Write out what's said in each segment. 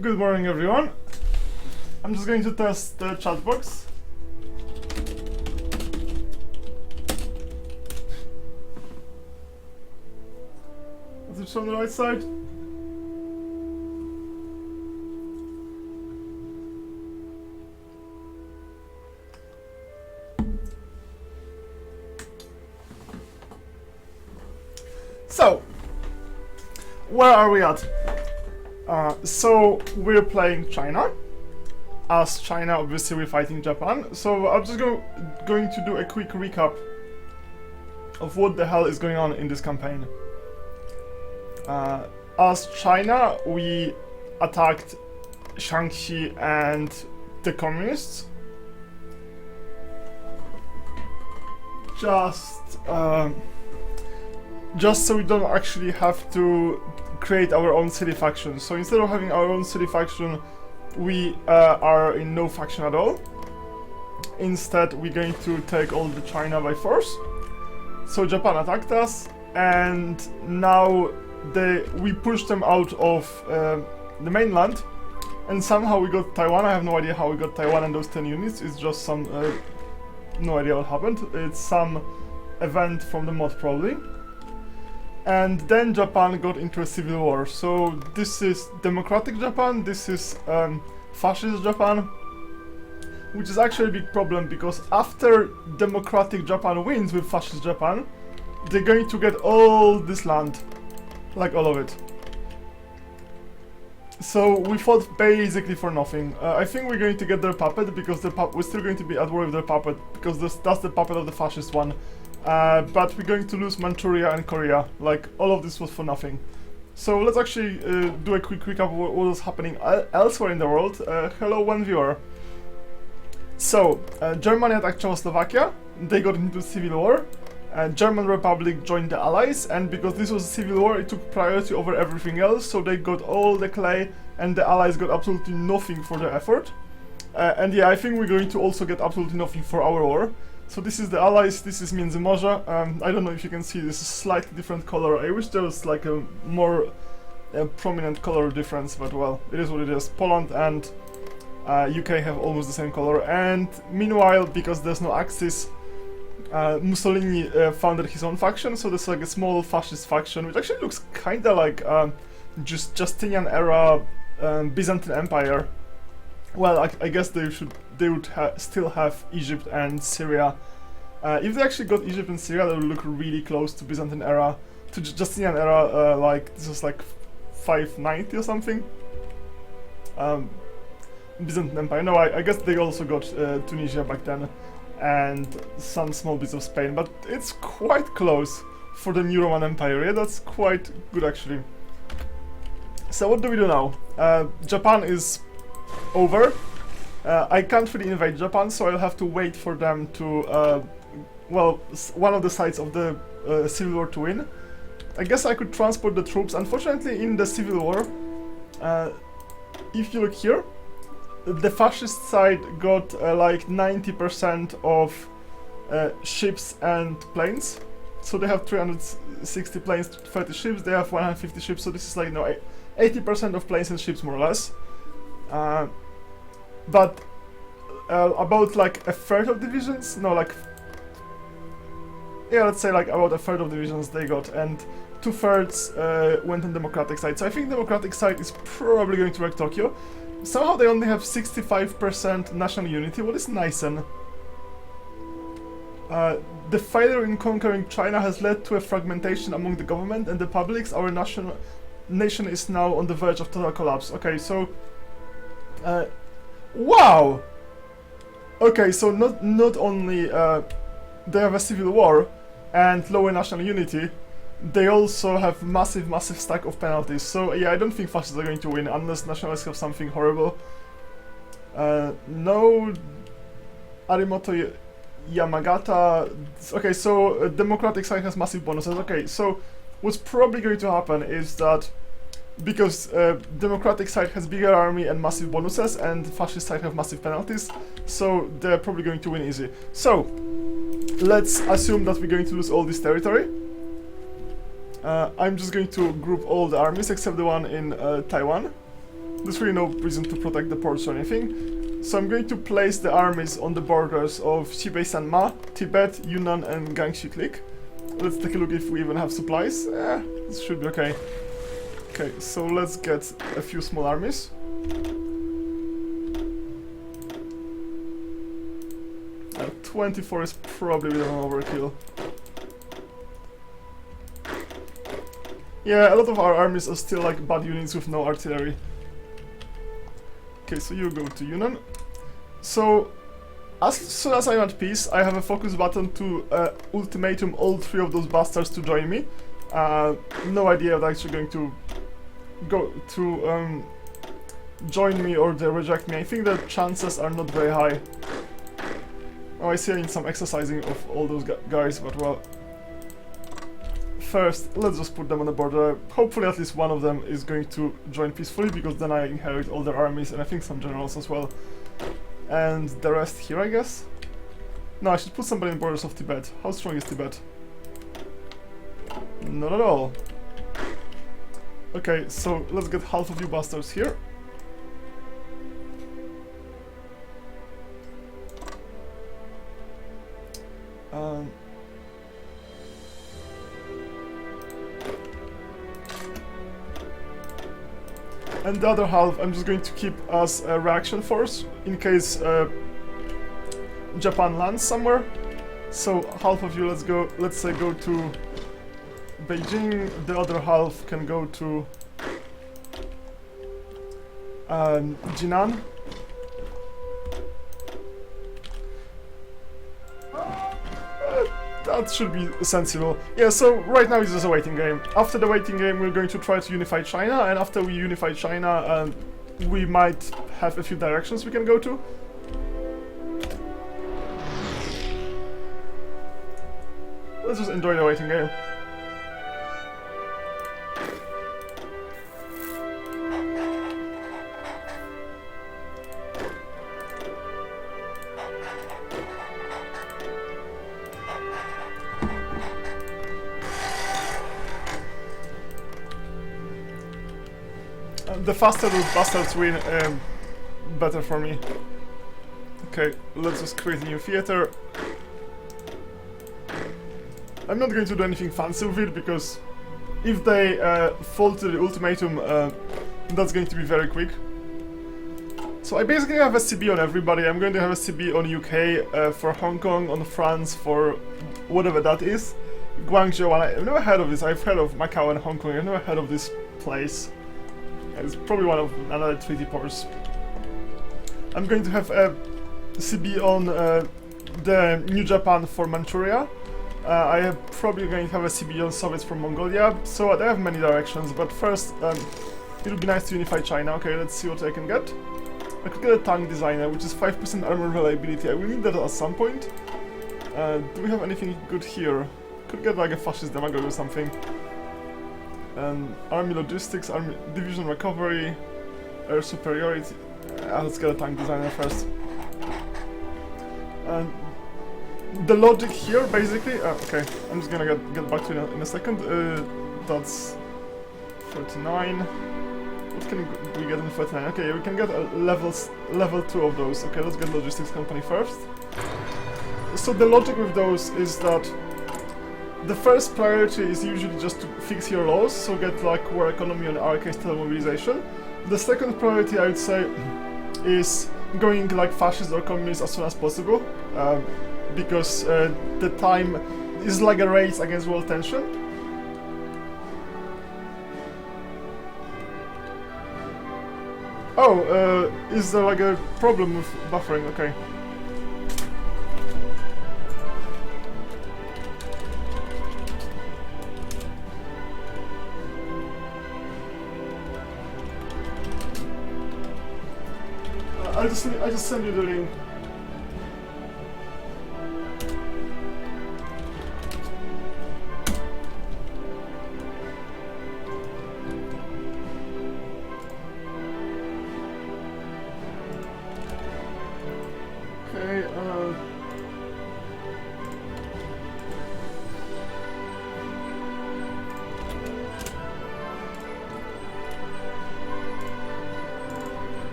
Good morning, everyone. I'm just going to test the chat box. Is it on the right side? So, where are we at? So we're playing China. As China, obviously we're fighting Japan. So I'm just going to do a quick recap of what the hell is going on in this campaign. As China, we attacked Shaanxi and the communists. Just so we don't actually have to create our own city faction. So instead of having our own city faction, we are in no faction at all. Instead, we're going to take all the China by force. So Japan attacked us, and now we pushed them out of the mainland, and somehow we got Taiwan. I have no idea how we got Taiwan and those 10 units. It's just some no idea what happened. It's some event from the mod probably. And then Japan got into a civil war. So this is democratic Japan, this is fascist Japan, which is actually a big problem because after democratic Japan wins with fascist Japan, they're going to get all this land, like all of it. So we fought basically for nothing. I think we're going to get their puppet because we're still going to be at war with their puppet because that's the puppet of the fascist one. But we're going to lose Manchuria and Korea. Like, all of this was for nothing. So let's actually do a quick recap of what was happening elsewhere in the world. Hello, one viewer. So, Germany attacked Czechoslovakia. They got into civil war. German Republic joined the Allies, and because this was a civil war, it took priority over everything else. So they got all the clay, and the Allies got absolutely nothing for their effort. And yeah, I think we're going to also get absolutely nothing for our war. So this is the Allies, this is Międzymorze. I don't know if you can see, this is slightly different color. I wish there was like a more prominent color difference, but well, it is what it is. Poland and UK have almost the same color. And meanwhile, because there's no Axis, Mussolini founded his own faction, so there's like a small fascist faction, which actually looks kinda like just Justinian era Byzantine Empire. Well, I guess they would still have Egypt and Syria. If they actually got Egypt and Syria, they would look really close to Byzantine era, to Justinian era. Like this was like 590 or something. Byzantine Empire. No, I guess they also got Tunisia back then, and some small bits of Spain. But it's quite close for the new Roman Empire. Yeah, that's quite good actually. So what do we do now? Japan is over. I can't really invade Japan, so I'll have to wait for them to, well, one of the sides of the civil war to win. I guess I could transport the troops. Unfortunately, in the civil war, if you look here, the fascist side got like 90% of ships and planes. So they have 360 planes, 30 ships, they have 150 ships, so this is like, no, 80% of planes and ships more or less. But about like a third of divisions, no, like, yeah, let's say like about a third of divisions they got, and 2/3 went on democratic side. So I think democratic side is probably going to wreck Tokyo. Somehow they only have 65% national unity. What is Nissen? The failure in conquering China has led to a fragmentation among the government and the publics. Our nation is now on the verge of total collapse. Okay, so wow! Okay, so not only they have a civil war and lower national unity, they also have massive stack of penalties. So yeah, I don't think fascists are going to win unless nationalists have something horrible. No, Arimoto Yamagata. Okay, so democratic side has massive bonuses. Okay, so what's probably going to happen is that because democratic side has bigger army and massive bonuses, and fascist side have massive penalties, so they're probably going to win easy. So let's assume that we're going to lose all this territory. I'm just going to group all the armies except the one in Taiwan. There's really no reason to protect the ports or anything. So I'm going to place the armies on the borders of Xibei Sanma, Tibet, Yunnan and Guangxi Click. Let's take a look if we even have supplies. This should be okay. Okay, so let's get a few small armies. 24 is probably a bit of an overkill. Yeah, a lot of our armies are still like bad units with no artillery. Okay, so you go to Yunnan. So, as soon as I'm at peace, I have a focus button to ultimatum all 3 of those bastards to join me. No idea if they're actually going to go to join me or they reject me. I think the chances are not very high. Oh, I see I need some exercising of all those guys, but well... First, let's just put them on the border. Hopefully at least one of them is going to join peacefully, because then I inherit all their armies, and I think some generals as well. And the rest here, I guess? No, I should put somebody in borders of Tibet. How strong is Tibet? Not at all. Okay, so let's get half of you bastards here. And the other half I'm just going to keep as a reaction force in case Japan lands somewhere. So half of you, let's say go to Beijing, the other half can go to Jinan. That should be sensible. Yeah, so right now it's just a waiting game. After the waiting game we're going to try to unify China, and after we unify China we might have a few directions we can go to. Let's just enjoy the waiting game. The faster those bastards win, better for me. Okay, let's just create a new theater. I'm not going to do anything fancy with it, because if they fall to the ultimatum, that's going to be very quick. So I basically have a CB on everybody. I'm going to have a CB on UK, for Hong Kong, on France, for whatever that is. Guangzhou, I've never heard of this. I've heard of Macau and Hong Kong. I've never heard of this place. It's probably one of another treaty ports. I'm going to have a CB on the New Japan for Manchuria. I am probably going to have a CB on Soviets from Mongolia. So I have many directions, but first it would be nice to unify China. Okay, let's see what I can get. I could get a tank designer, which is 5% armor reliability. I will need that at some point. Do we have anything good here? Could get like a fascist demagogue or something. Army logistics, army division recovery, air superiority. Let's get a tank designer first. The logic here, basically. Okay, I'm just gonna get back to it in a second. That's 39. What can we get in 39? Okay, we can get a level 2 of those. Okay, let's get logistics company first. So the logic with those is that the first priority is usually just to fix your laws, so get like war economy and our case telemobilization. The second priority, I would say, is going like fascist or communist as soon as possible, because the time is like a race against world tension. Oh, is there like a problem with buffering? Okay. I just send you the link. Okay,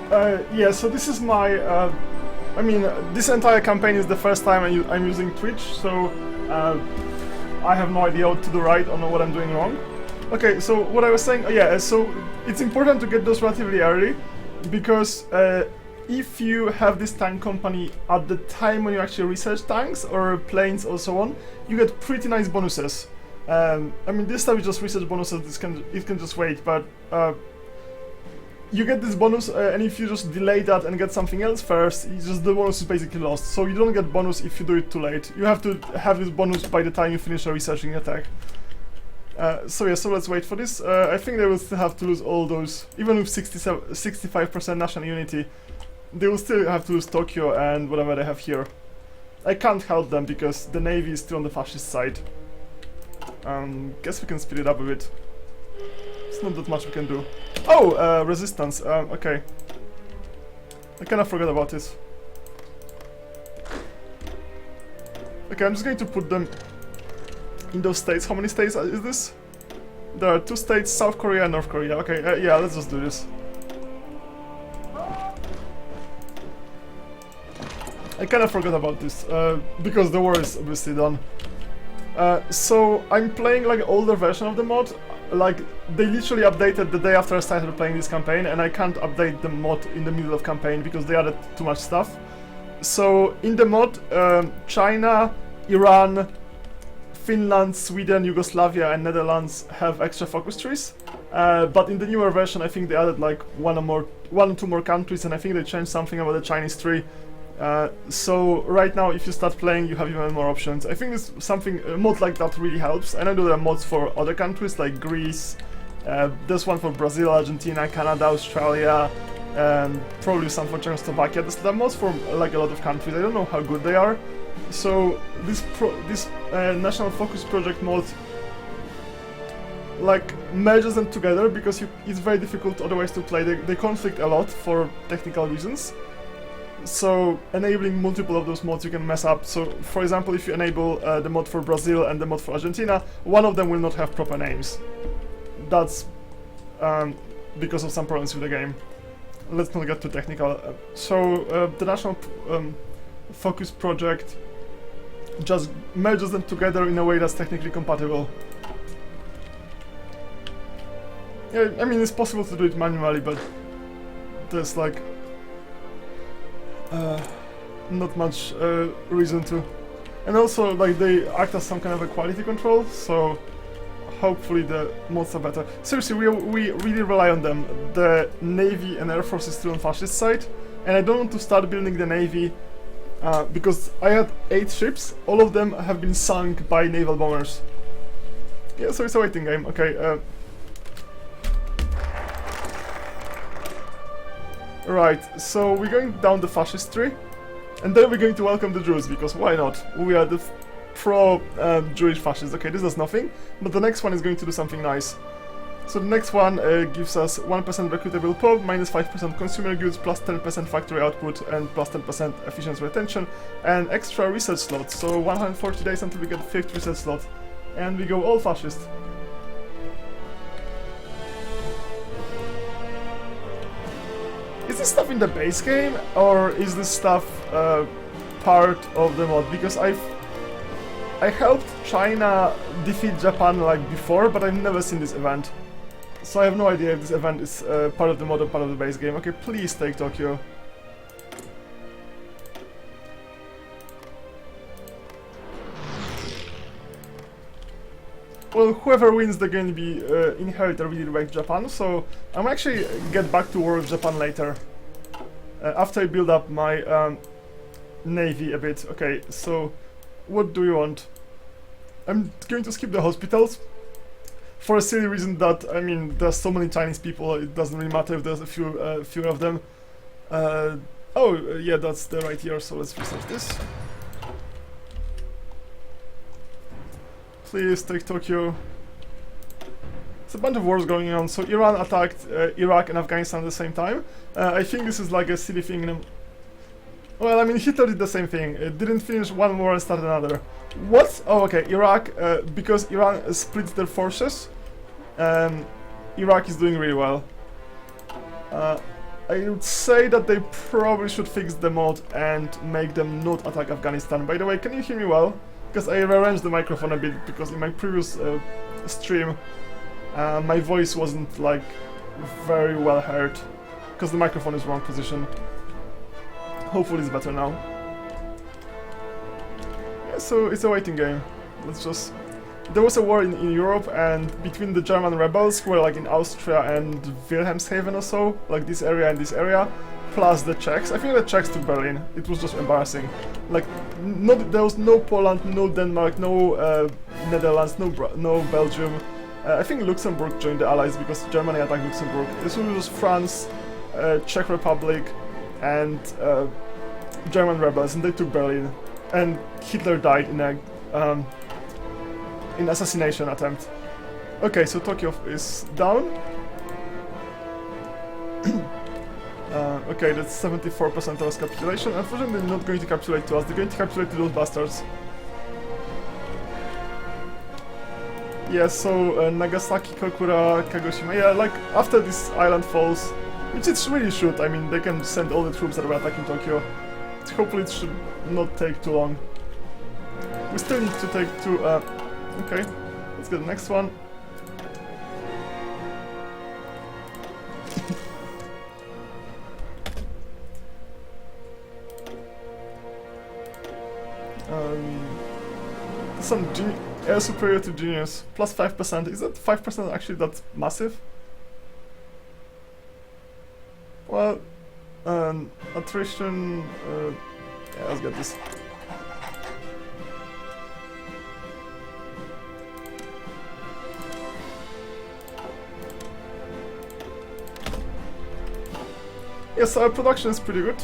Yeah, so this is my... I mean, this entire campaign is the first time I'm using Twitch, so I have no idea what to do right or know what I'm doing wrong. Okay, so what I was saying, yeah, so it's important to get those relatively early, because if you have this tank company at the time when you actually research tanks or planes or so on, you get pretty nice bonuses. I mean, this time you just research bonuses, it can just wait, but you get this bonus, and if you just delay that and get something else first, the bonus is basically lost. So you don't get bonus if you do it too late. You have to have this bonus by the time you finish a researching attack. So yeah, so let's wait for this. I think they will still have to lose all those, even with 65% national unity, they will still have to lose Tokyo and whatever they have here. I can't help them because the navy is still on the fascist side. Guess we can speed it up a bit. It's not that much we can do. Oh, resistance. Okay. I kind of forgot about this. Okay, I'm just going to put them in those states. How many states is this? There are 2 states, South Korea and North Korea. Okay, yeah, let's just do this. I kind of forgot about this, because the war is obviously done. So I'm playing like an older version of the mod. Like, they literally updated the day after I started playing this campaign, and I can't update the mod in the middle of campaign because they added too much stuff. So in the mod, China, Iran, Finland, Sweden, Yugoslavia and Netherlands have extra focus trees, but in the newer version I think they added like one or two more countries, and I think they changed something about the Chinese tree. So right now if you start playing you have even more options. I think this something, a mod like that really helps, and I know there are mods for other countries like Greece, there's one for Brazil, Argentina, Canada, Australia, and probably some for Czechoslovakia. There are mods for like a lot of countries. I don't know how good they are. So this National Focus Project mod like merges them together because it's very difficult otherwise to play. They conflict a lot for technical reasons. So enabling multiple of those mods you can mess up. So for example, if you enable the mod for Brazil and the mod for Argentina, one of them will not have proper names. That's because of some problems with the game. Let's not get too technical. So the National Focus Project just merges them together in a way that's technically compatible. Yeah, I mean, it's possible to do it manually, but there's like not much reason to. And also, like, they act as some kind of a quality control, so hopefully the mods are better. Seriously, we really rely on them. The Navy and Air Force is still on fascist side, and I don't want to start building the Navy because I had 8 ships, all of them have been sunk by naval bombers. Yeah, so it's a waiting game, okay. Right, so we're going down the fascist tree, and then we're going to welcome the Jews, because why not? We are the pro-Jewish fascists. Okay, this does nothing, but the next one is going to do something nice. So the next one gives us 1% recruitable probe, minus 5% consumer goods, plus 10% factory output, and plus 10% efficiency retention, and extra research slots. So 140 days until we get 5th research slot, and we go all fascist. Is this stuff in the base game, or is this stuff part of the mod? Because I helped China defeat Japan like before, but I've never seen this event. So I have no idea if this event is part of the mod or part of the base game. Okay, please take Tokyo. Well, whoever wins, they're going to be inherit or redirect Japan, so I'm actually get back to war with Japan later. After I build up my navy a bit. Okay, so what do we want? I'm going to skip the hospitals for a silly reason that, I mean, there's so many Chinese people, it doesn't really matter if there's a few of them. Yeah, that's the right year, so let's research this. Please take Tokyo. It's a bunch of wars going on. So Iran attacked Iraq and Afghanistan at the same time. I think this is like a silly thing. Well, I mean, Hitler did the same thing. It didn't finish one war and start another. What? Oh, okay. Iraq, because Iran splits their forces, Iraq is doing really well. I would say that they probably should fix the mod and make them not attack Afghanistan. By the way, can you hear me well? Because I rearranged the microphone a bit, because in my previous stream my voice wasn't like very well heard, because the microphone is wrong position. Hopefully it's better now. Yeah, so it's a waiting game. Let's just... There was a war in Europe, and between the German rebels who were like in Austria and Wilhelmshaven or so, like this area and this area, plus the Czechs. I think the Czechs took Berlin. It was just embarrassing. Like, there was no Poland, no Denmark, no Netherlands, no Belgium. I think Luxembourg joined the Allies because Germany attacked Luxembourg. This was France, Czech Republic, and German rebels, and they took Berlin. And Hitler died in a assassination attempt. Okay, so Tokyo is down. Okay, that's 74% of us capitulation. Unfortunately, they're not going to capitulate to us. They're going to capitulate to those bastards. Yeah, so Nagasaki, Kokura, Kagoshima. Yeah, like after this island falls, which it really should. I mean, they can send all the troops that were attacking Tokyo. Hopefully, it should not take too long. We still need to take two. Okay, let's get the next one. Some air superior to genius, plus 5%. Is that 5% actually that massive? Well, attrition. Yeah, let's get this. Yes, our production is pretty good.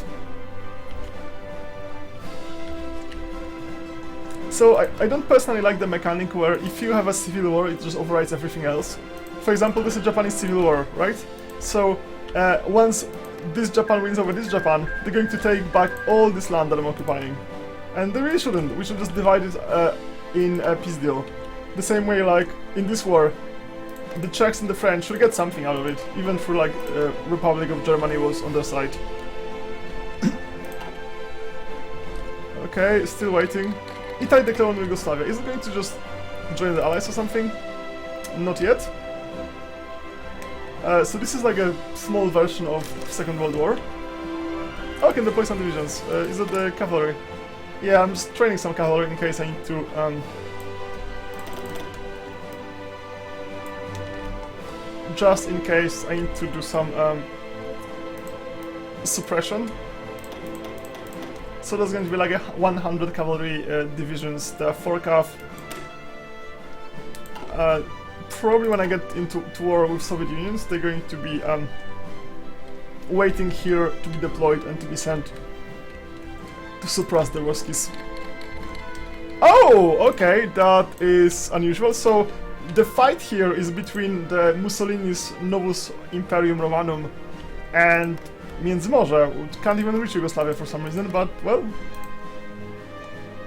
So I don't personally like the mechanic where if you have a civil war, it just overrides everything else. For example, this is Japanese civil war, right? So once this Japan wins over this Japan, they're going to take back all this land that I'm occupying. And they really shouldn't. We should just divide it in a peace deal. The same way, like, in this war, the Czechs and the French should get something out of it, even through, like, Republic of Germany was on their side. Okay, still waiting. Italy declared on Yugoslavia. Is it going to just join the Allies or something? Not yet. So this is like a small version of Second World War. Oh, I can deploy some divisions. Is it the cavalry? Yeah, I'm just training some cavalry in case I need to... just in case I need to do some suppression. So there's going to be like 100 cavalry divisions. There are 4 cav. Probably when I get into war with Soviet Unions, they're going to be waiting here to be deployed and to be sent to suppress the Ruskies. Oh, okay, that is unusual. So the fight here is between the Mussolini's Novus Imperium Romanum and Międzymorze, which can't even reach Yugoslavia for some reason, but, well,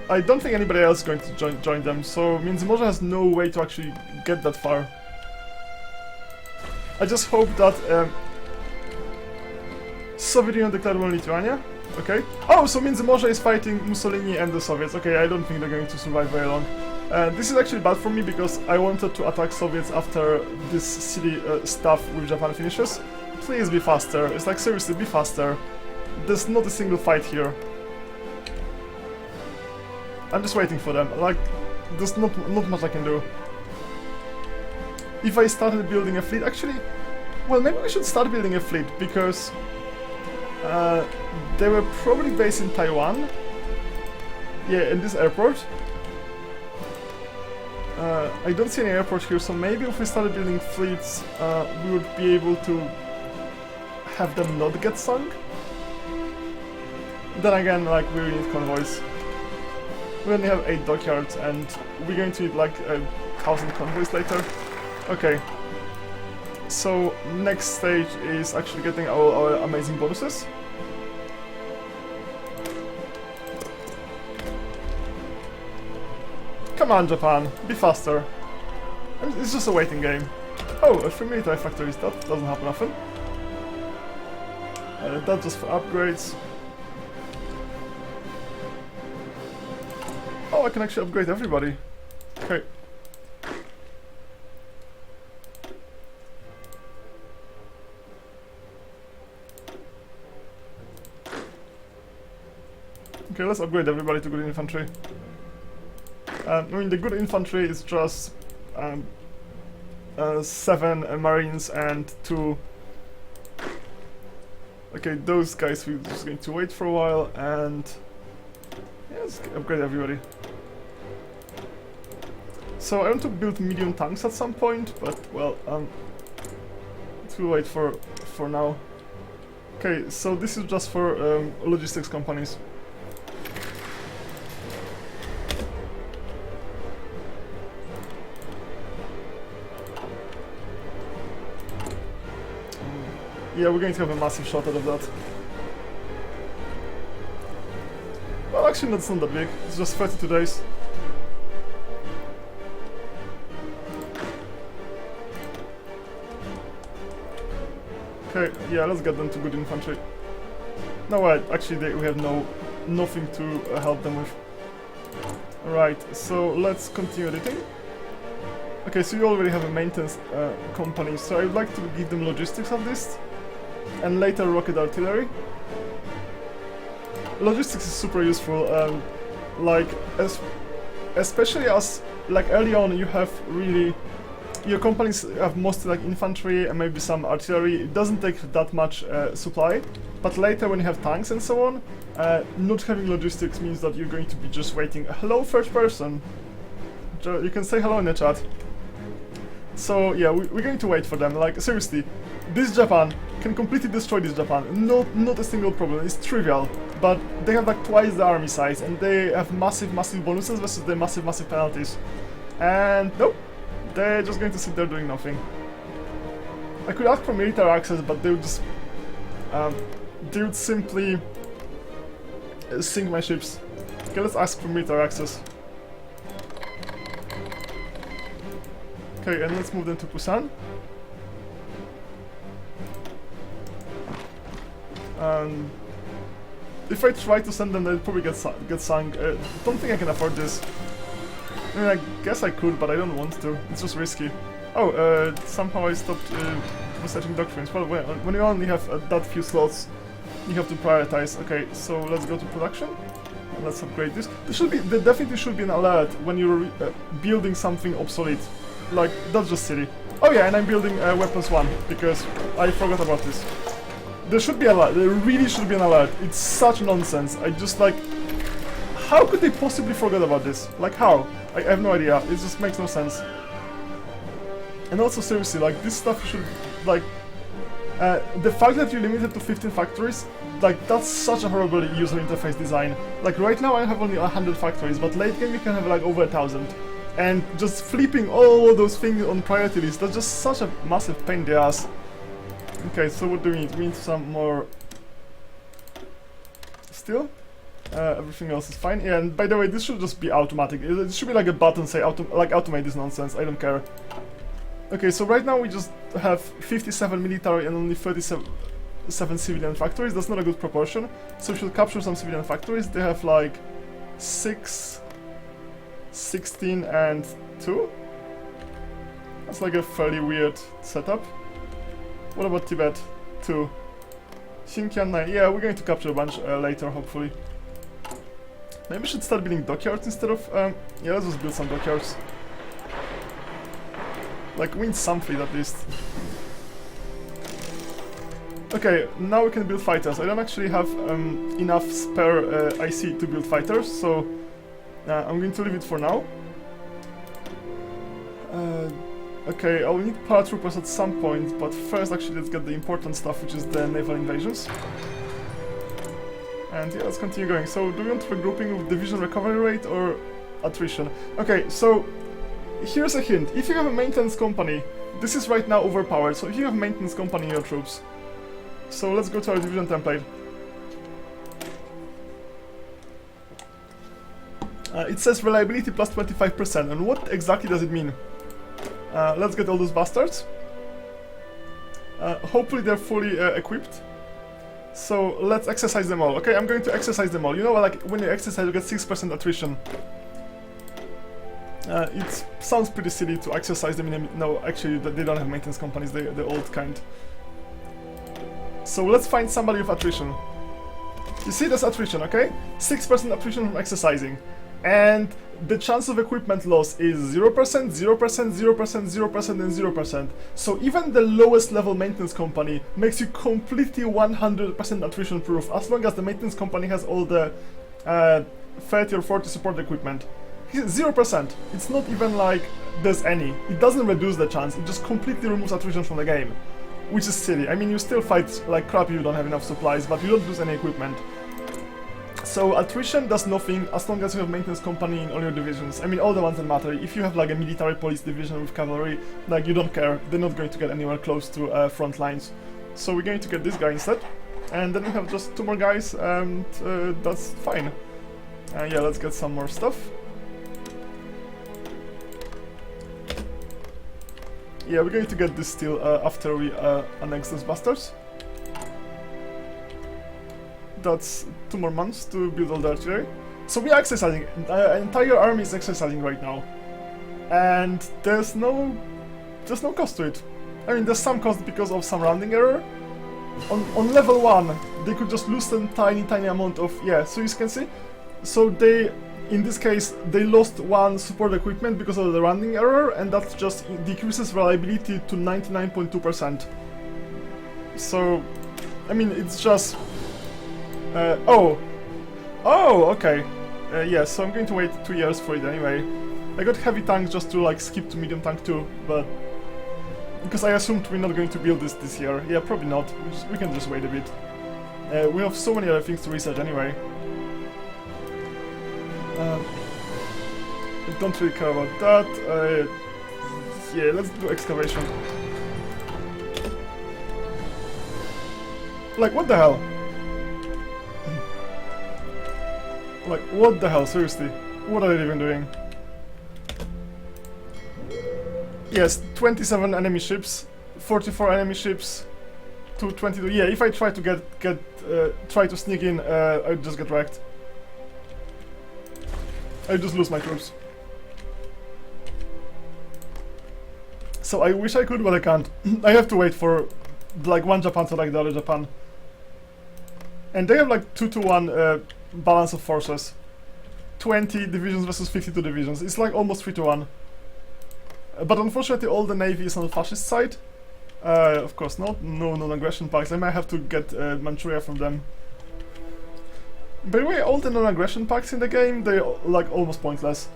I don't think anybody else is going to join them, so Międzymorze has no way to actually get that far. I just hope that Soviet Union declared war on Lithuania. Okay. Oh, so Międzymorze is fighting Mussolini and the Soviets. Okay, I don't think they're going to survive very long. This is actually bad for me because I wanted to attack Soviets after this silly stuff with Japan finishes. Please be faster. It's like, seriously, be faster. There's not a single fight here. I'm just waiting for them. Like, there's not much I can do. If I started building a fleet, actually, well, maybe we should start building a fleet because they were probably based in Taiwan. Yeah, in this airport. I don't see any airport here, so maybe if we started building fleets, we would be able to have them not get sunk. Then again, like, we really need convoys. We only have 8 dockyards, and we're going to need like 1,000 convoys later. Okay. So next stage is actually getting our amazing bonuses. Come on, Japan, be faster. It's just a waiting game. Oh, a free military factories, that doesn't happen often. That's just for upgrades. Oh, I can actually upgrade everybody. Okay. Okay, let's upgrade everybody to good infantry. I mean, the good infantry is just 7 marines and 2. Okay, those guys we're just going to wait for a while and yeah, let's upgrade everybody. So I want to build medium tanks at some point, but well, we'll wait for now. Okay, so this is just for logistics companies. Yeah, we're going to have a massive shot out of that. Well, actually, that's not that big. It's just 32 days. Okay, yeah, let's get them to good infantry. No, wait, actually, we have nothing to help them with. Right, so let's continue editing. Okay, so you already have a maintenance company, so I would like to give them logistics of this. And later rocket artillery. Logistics is super useful, like especially as like early on you have really your companies have mostly like infantry and maybe some artillery. It doesn't take that much supply, but later when you have tanks and so on, not having logistics means that you're going to be just waiting. Hello, first person. You can say hello in the chat. So yeah, we're going to wait for them. Like seriously, this Japan can completely destroy this Japan. Not a single problem. It's trivial, but they have like twice the army size and they have massive bonuses versus the massive penalties. And nope, they're just going to sit there doing nothing. I could ask for military access, but they would simply sink my ships. Okay, let's ask for military access. Okay, and let's move them to Busan. If I try to send them, they'll probably get sunk. Don't think I can afford this. I mean, I guess I could, but I don't want to. It's just risky. Oh, somehow I stopped researching doctrines. Well, when you only have that few slots, you have to prioritize. Okay, so let's go to production. And let's upgrade this. There definitely should be an alert when you're building something obsolete. Like, that's just silly. Oh yeah, and I'm building weapons 1, because I forgot about this. There should be an alert, there really should be an alert. It's such nonsense. I just like... How could they possibly forget about this? Like, how? I have no idea. It just makes no sense. And also, seriously, like, this stuff should... Like... the fact that you limited to 15 factories, like, that's such a horrible user interface design. Like, right now I have only 100 factories, but late game you can have, like, over 1,000. And just flipping all those things on priority list, that's just such a massive pain in the ass. Okay, so what do we need? We need some more steel. Everything else is fine. Yeah, and by the way, this should just be automatic. It should be like a button say automate this nonsense. I don't care. Okay, so right now we just have 57 military and only 37 civilian factories. That's not a good proportion. So we should capture some civilian factories. They have like 6, 16 and 2. That's like a fairly weird setup. What about Tibet? 2. Xinjiang 9. Yeah, we're going to capture a bunch later, hopefully. Maybe we should start building dockyards instead of... yeah, let's just build some dockyards. Like, we need some fleet at least. Okay, now we can build fighters. I don't actually have enough spare IC to build fighters, so I'm going to leave it for now. Okay, I'll need paratroopers at some point, but first actually let's get the important stuff, which is the naval invasions. And yeah, let's continue going. So, do we want regrouping with division recovery rate or attrition? Okay, so here's a hint. If you have a maintenance company, this is right now overpowered, so if you have a maintenance company in your troops. So let's go to our division template. It says reliability plus 25%, and what exactly does it mean? Let's get all those bastards. Hopefully they're fully equipped. So let's exercise them all. Okay, I'm going to exercise them all. You know, like when you exercise, you get 6% attrition. It sounds pretty silly to exercise them in a... No, actually, they don't have maintenance companies, they're the old kind. So let's find somebody with attrition. You see, there's attrition, okay? 6% attrition from exercising. And the chance of equipment loss is 0%, 0%, 0%, 0%, and 0%. So even the lowest level maintenance company makes you completely 100% attrition proof, as long as the maintenance company has all the 30 or 40 support equipment. 0%. It's not even like there's any. It doesn't reduce the chance, it just completely removes attrition from the game. Which is silly. I mean, you still fight like crap if you don't have enough supplies, but you don't lose any equipment. So attrition does nothing as long as you have maintenance company in all your divisions. I mean, all the ones that matter. If you have like a military police division with cavalry, like you don't care. They're not going to get anywhere close to front lines. So we're going to get this guy instead. And then we have just 2 more guys, and that's fine. Yeah, let's get some more stuff. Yeah, we're going to get this still after we annex those bastards. That's 2 more months to build all the artillery. So we are exercising. Entire army is exercising right now, and there's no cost to it. I mean, there's some cost because of some rounding error. On level 1, they could just lose a tiny amount of... Yeah, so you can see. So they... In this case, they lost 1 support equipment because of the rounding error, and that just decreases reliability to 99.2%. So, I mean, it's just... oh, okay. Yeah, so I'm going to wait 2 years for it anyway. I got heavy tanks just to, like, skip to medium tank too, but... Because I assumed we're not going to build this year. Yeah, probably not. We can just wait a bit. We have so many other things to research anyway. I don't really care about that. Yeah, let's do excavation. Like, what the hell? Like, what the hell, seriously? What are they even doing? Yes, 27 enemy ships, 44 enemy ships, 222. Yeah, if I try to try to sneak in, I'd just get wrecked. I just lose my troops. So I wish I could, but I can't. I have to wait for like one Japan to like the other Japan. And they have like 2-to-1 balance of forces. 20 divisions versus 52 divisions. It's like almost 3-to-1. But unfortunately all the navy is on the fascist side. Of course not. No non-aggression pacts. I might have to get Manchuria from them. By the way, all the non-aggression pacts in the game, they're like almost pointless.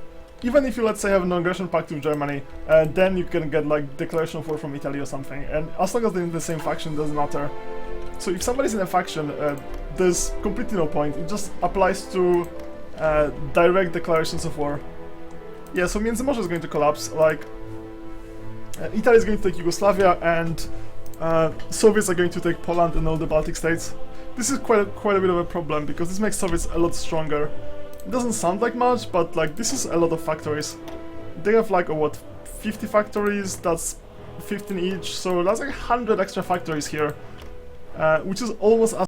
Even if you, let's say, have a non-aggression pact with Germany, then you can get like declaration of war from Italy or something, and as long as they're in the same faction, it doesn't matter. So if somebody's in a faction, there's completely no point. It just applies to direct declarations of war. Yeah, so Międzymorze is going to collapse. Like, Italy is going to take Yugoslavia, and Soviets are going to take Poland and all the Baltic states. This is quite a bit of a problem, because this makes Soviets a lot stronger. It doesn't sound like much, but like this is a lot of factories. They have like, what, 50 factories, that's 15 each, so that's like 100 extra factories here. Which is almost as